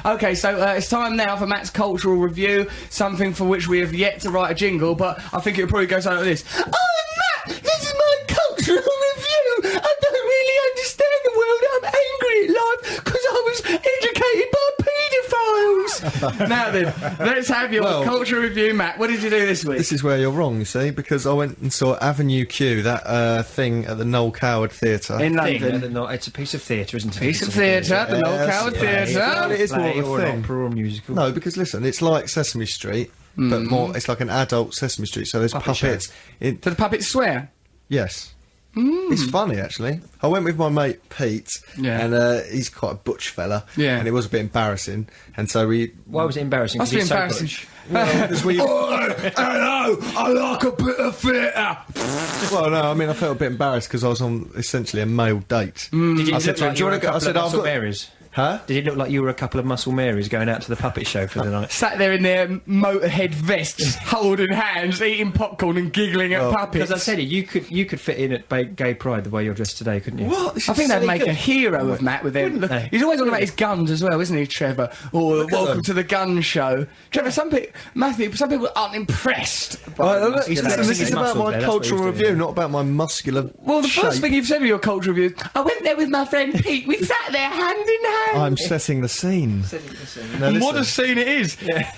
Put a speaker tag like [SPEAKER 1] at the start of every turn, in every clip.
[SPEAKER 1] Okay, so it's time now for Matt's cultural review, something for which we have yet to write a jingle, but I think it probably goes like this. Oh, Matt, this is my cultural review. I don't really understand the world. I'm angry at life because I was educated by paedophiles. Now then, let's have your cultural review, Matt. What did you do this week?
[SPEAKER 2] This is where you're wrong, you see, because I went and saw Avenue Q, that thing at the Noel Coward Theatre.
[SPEAKER 1] In London.
[SPEAKER 3] It's a piece of theatre, isn't it?
[SPEAKER 1] Piece of theatre at the Noel Coward Theatre.
[SPEAKER 2] Well, it is more of a
[SPEAKER 3] or
[SPEAKER 2] thing.
[SPEAKER 3] an opera or a musical.
[SPEAKER 2] No, because listen, it's like Sesame Street, but more. It's like an adult Sesame Street. So there's puppets.
[SPEAKER 1] Do the puppets swear?
[SPEAKER 2] Yes. It's funny, actually. I went with my mate Pete, and he's quite a butch fella, and it was a bit embarrassing, and so we...
[SPEAKER 3] Why was it embarrassing?
[SPEAKER 1] Must be embarrassing.
[SPEAKER 2] Well, because we...
[SPEAKER 1] Hello, I like a bit of theatre.
[SPEAKER 2] Well, no, I mean, I felt a bit embarrassed because I was on essentially a male date.
[SPEAKER 3] Did you
[SPEAKER 2] I
[SPEAKER 3] look
[SPEAKER 2] said to him,
[SPEAKER 3] like
[SPEAKER 2] "Do
[SPEAKER 3] you
[SPEAKER 2] you
[SPEAKER 3] were a
[SPEAKER 2] want to go?" I
[SPEAKER 3] couple
[SPEAKER 2] said,
[SPEAKER 3] of
[SPEAKER 2] "I've
[SPEAKER 3] muscle
[SPEAKER 2] got..."
[SPEAKER 3] Marys?
[SPEAKER 2] Huh?
[SPEAKER 3] Did it look like you were a couple of muscle Marys going out to the puppet show for the night?
[SPEAKER 1] Sat there in their motorhead vests, holding hands, eating popcorn and giggling at puppets.
[SPEAKER 3] Because I said it, you could fit in at Gay Pride the way you're dressed today, couldn't you?
[SPEAKER 2] What?
[SPEAKER 1] I think they'd make a hero of Matt with them. Look,
[SPEAKER 3] they?
[SPEAKER 1] he's always talking about his guns as well, isn't he, Trevor? Or welcome to the gun show. Trevor, some people aren't impressed.
[SPEAKER 2] Listen, this is about my cultural review, not about my muscular
[SPEAKER 1] Well, the first
[SPEAKER 2] shape.
[SPEAKER 1] thing you've said with your cultural review, I went there with my friend Pete. We sat there hand in hand.
[SPEAKER 2] I'm setting the scene. Now,
[SPEAKER 1] And what a
[SPEAKER 2] listen.
[SPEAKER 1] scene it is.
[SPEAKER 3] Yeah.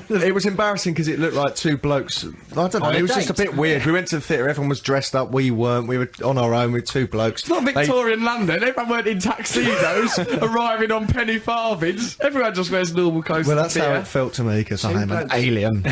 [SPEAKER 2] It was embarrassing because it looked like two blokes. I don't know.
[SPEAKER 3] On a
[SPEAKER 2] It was just a
[SPEAKER 3] date.
[SPEAKER 2] bit weird. We went to the theatre. Everyone was dressed up. We weren't. We were on our own with two blokes.
[SPEAKER 1] It's not Victorian London. Everyone weren't in tuxedos, arriving on penny farthings. Everyone just wears normal clothes.
[SPEAKER 2] Well,
[SPEAKER 1] to
[SPEAKER 2] that's
[SPEAKER 1] the
[SPEAKER 2] how
[SPEAKER 1] theatre.
[SPEAKER 2] it felt to me because I'm an
[SPEAKER 3] blokes.
[SPEAKER 2] alien.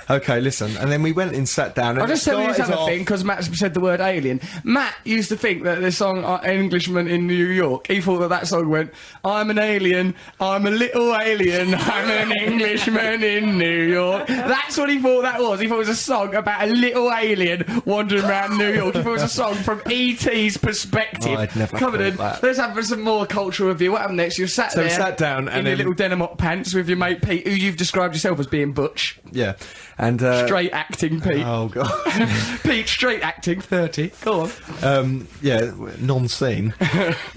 [SPEAKER 2] Okay, listen. And then we went and sat down. And
[SPEAKER 1] I'll just tell you this
[SPEAKER 2] started
[SPEAKER 1] other
[SPEAKER 2] off-
[SPEAKER 1] thing, because Matt said the word alien. Matt used to think that the song Englishman in New York, he thought that song went, I'm an alien, I'm a little alien, I'm an Englishman in New York. That's what he thought that was. He thought it was a song about a little alien wandering around New York. He thought it was a song from E.T.'s perspective.
[SPEAKER 2] Oh, I'd never
[SPEAKER 1] Come on
[SPEAKER 2] thought
[SPEAKER 1] in.
[SPEAKER 2] that.
[SPEAKER 1] Let's have some more cultural review. What happened next? You sat
[SPEAKER 2] So
[SPEAKER 1] there
[SPEAKER 2] we sat down and
[SPEAKER 1] in your
[SPEAKER 2] then-
[SPEAKER 1] little denim pants with your mate Pete, who you've described yourself as being butch.
[SPEAKER 2] Yeah. And
[SPEAKER 1] Straight acting Pete.
[SPEAKER 2] Oh god.
[SPEAKER 1] Pete, straight acting, 30. Go on.
[SPEAKER 2] Yeah, non-scene.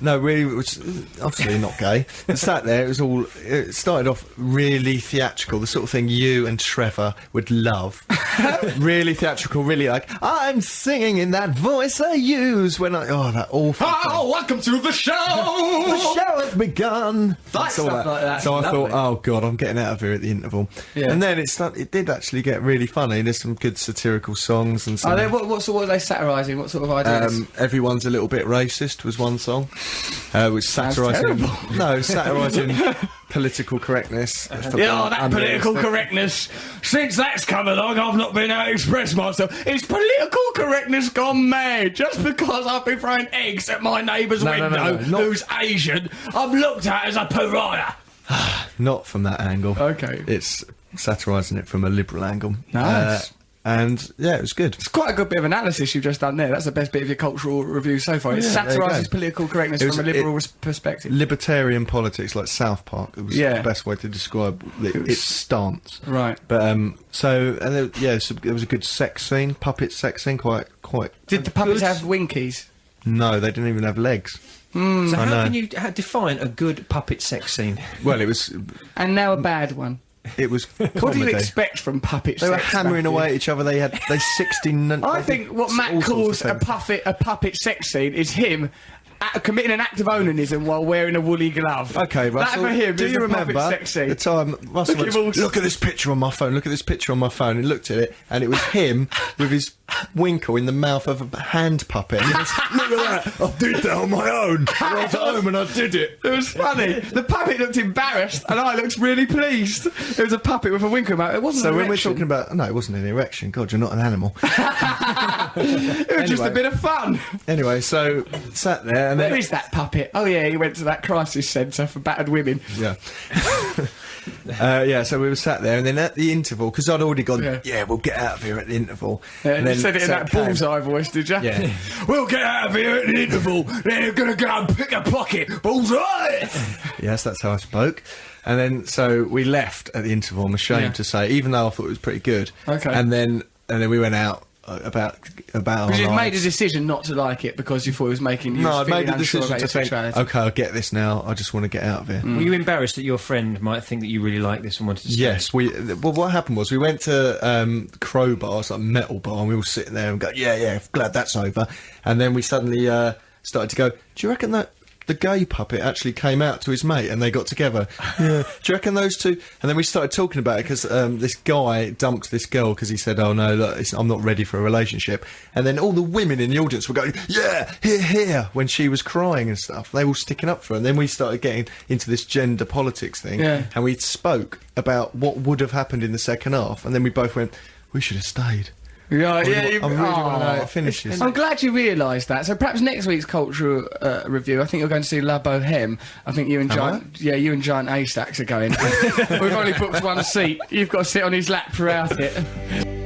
[SPEAKER 2] No, really, it was obviously not gay. And sat there, it started off really theatrical, the sort of thing you and Trevor would love. Really theatrical, really like, I'm singing in that voice I use when that awful thing.
[SPEAKER 1] Oh, welcome to the show!
[SPEAKER 2] The show has begun.
[SPEAKER 1] Like
[SPEAKER 2] All
[SPEAKER 1] stuff like that.
[SPEAKER 2] So I
[SPEAKER 1] Lovely.
[SPEAKER 2] thought, oh god, I'm getting out of here at the interval.
[SPEAKER 1] Yeah.
[SPEAKER 2] And then it did actually get really funny. There's some good satirical songs and some...
[SPEAKER 1] What are they satirising? What sort of ideas?
[SPEAKER 2] Everyone's a little bit racist was one song, which
[SPEAKER 1] Sounds
[SPEAKER 2] satirising.
[SPEAKER 1] terrible.
[SPEAKER 2] No, satirising political correctness.
[SPEAKER 1] that political correctness. Since that's come along, I've not been able to express myself. It's political correctness gone mad. Just because I've been throwing eggs at my neighbour's window,
[SPEAKER 2] not-
[SPEAKER 1] who's Asian, I'm looked at as a pariah.
[SPEAKER 2] Not from that angle.
[SPEAKER 1] Okay.
[SPEAKER 2] It's satirising it from a liberal angle.
[SPEAKER 1] Nice.
[SPEAKER 2] And yeah, it was good.
[SPEAKER 1] It's quite a good bit of analysis you've just done there. That's the best bit of your cultural review so far. It
[SPEAKER 2] Yeah, there you
[SPEAKER 1] satirises
[SPEAKER 2] go.
[SPEAKER 1] political correctness
[SPEAKER 2] It was-
[SPEAKER 1] from a liberal perspective.
[SPEAKER 2] Libertarian politics, like South Park, it was the best way to describe its stance.
[SPEAKER 1] Right.
[SPEAKER 2] But so there was a good sex scene, puppet sex scene, quite.
[SPEAKER 1] Did the puppets
[SPEAKER 3] Good.
[SPEAKER 1] have winkies?
[SPEAKER 2] No, they didn't even have legs.
[SPEAKER 3] So
[SPEAKER 2] I
[SPEAKER 3] how
[SPEAKER 2] know.
[SPEAKER 3] can you define a good puppet sex scene?
[SPEAKER 2] Well, it was
[SPEAKER 1] And now a bad one. What do you expect from puppets?
[SPEAKER 2] They were hammering away at each other. They 16.
[SPEAKER 1] I think what Matt calls a puppet sex scene is him committing an act of onanism while wearing a woolly glove.
[SPEAKER 2] Okay, Russell.
[SPEAKER 1] That for him
[SPEAKER 2] do
[SPEAKER 1] is
[SPEAKER 2] you
[SPEAKER 1] a
[SPEAKER 2] remember
[SPEAKER 1] puppet sex scene.
[SPEAKER 2] the time Russell
[SPEAKER 1] Look
[SPEAKER 2] went,
[SPEAKER 1] at him all-
[SPEAKER 2] look at this picture on my phone. Look at this picture on my phone. And looked at it, and it was him with his winkle in the mouth of a hand puppet. And he was, look at that! I did that on my own. I was at home and I did it.
[SPEAKER 1] It was funny. The puppet looked embarrassed, and I looked really pleased. It was a puppet with a winkle mouth. It wasn't.
[SPEAKER 2] So
[SPEAKER 1] an
[SPEAKER 2] when we're
[SPEAKER 1] erection.
[SPEAKER 2] talking about, no, it wasn't an erection. God, you're not an animal.
[SPEAKER 1] It was just a
[SPEAKER 2] Anyway.
[SPEAKER 1] bit of fun.
[SPEAKER 2] Anyway, so sat there and
[SPEAKER 1] Where
[SPEAKER 2] then
[SPEAKER 1] is that puppet? Oh yeah, he went to that crisis centre for battered women.
[SPEAKER 2] yeah. So we were sat there, and then at the interval, because I'd already gone,
[SPEAKER 1] Yeah.
[SPEAKER 2] we'll get out of here at the interval.
[SPEAKER 1] And
[SPEAKER 2] then
[SPEAKER 1] you said it in
[SPEAKER 2] so
[SPEAKER 1] that
[SPEAKER 2] came-
[SPEAKER 1] bullseye voice, did you?
[SPEAKER 2] Yeah.
[SPEAKER 1] We'll get out of here at the interval. Then you're gonna go and pick a pocket. Bullseye.
[SPEAKER 2] Yes, that's how I spoke. And then, so we left at the interval, I'm ashamed
[SPEAKER 1] Yeah.
[SPEAKER 2] to say, even though I thought it was pretty good.
[SPEAKER 1] Okay.
[SPEAKER 2] And then we went out about our
[SPEAKER 1] Because you'd made a
[SPEAKER 2] lives.
[SPEAKER 1] decision not to like it because you thought it was making you
[SPEAKER 2] No,
[SPEAKER 1] was
[SPEAKER 2] I'd made
[SPEAKER 1] feeling
[SPEAKER 2] the
[SPEAKER 1] unsure
[SPEAKER 2] decision
[SPEAKER 1] about
[SPEAKER 2] to
[SPEAKER 1] your
[SPEAKER 2] think,
[SPEAKER 1] sexuality.
[SPEAKER 2] okay, I get this now. I just want to get out of here.
[SPEAKER 3] Were you embarrassed that your friend might think that you really like this and wanted to stay?
[SPEAKER 2] Yes, well, what happened was we went to Crowbar, it's like a metal bar, and we were sitting there and go, yeah, glad that's over. And then we suddenly started to go, do you reckon that the gay puppet actually came out to his mate and they got together? Yeah. Do you reckon those two? And then we started talking about it because this guy dumped this girl because he said, oh no, look, I'm not ready for a relationship. And then all the women in the audience were going, yeah, here, when she was crying and stuff. They were sticking up for her. And then we started getting into this gender politics thing.
[SPEAKER 1] Yeah.
[SPEAKER 2] And we spoke about what would have happened in the second half. And then we both went, we should have stayed.
[SPEAKER 1] Yeah,
[SPEAKER 2] I
[SPEAKER 1] you-
[SPEAKER 2] really want to know how
[SPEAKER 1] oh.
[SPEAKER 2] it finishes.
[SPEAKER 1] I'm glad you realised that. So perhaps next week's cultural review, I think you're going to see La Boheme. I think you and you and Giant A-Stacks are going. We've only booked one seat. You've got to sit on his lap throughout it.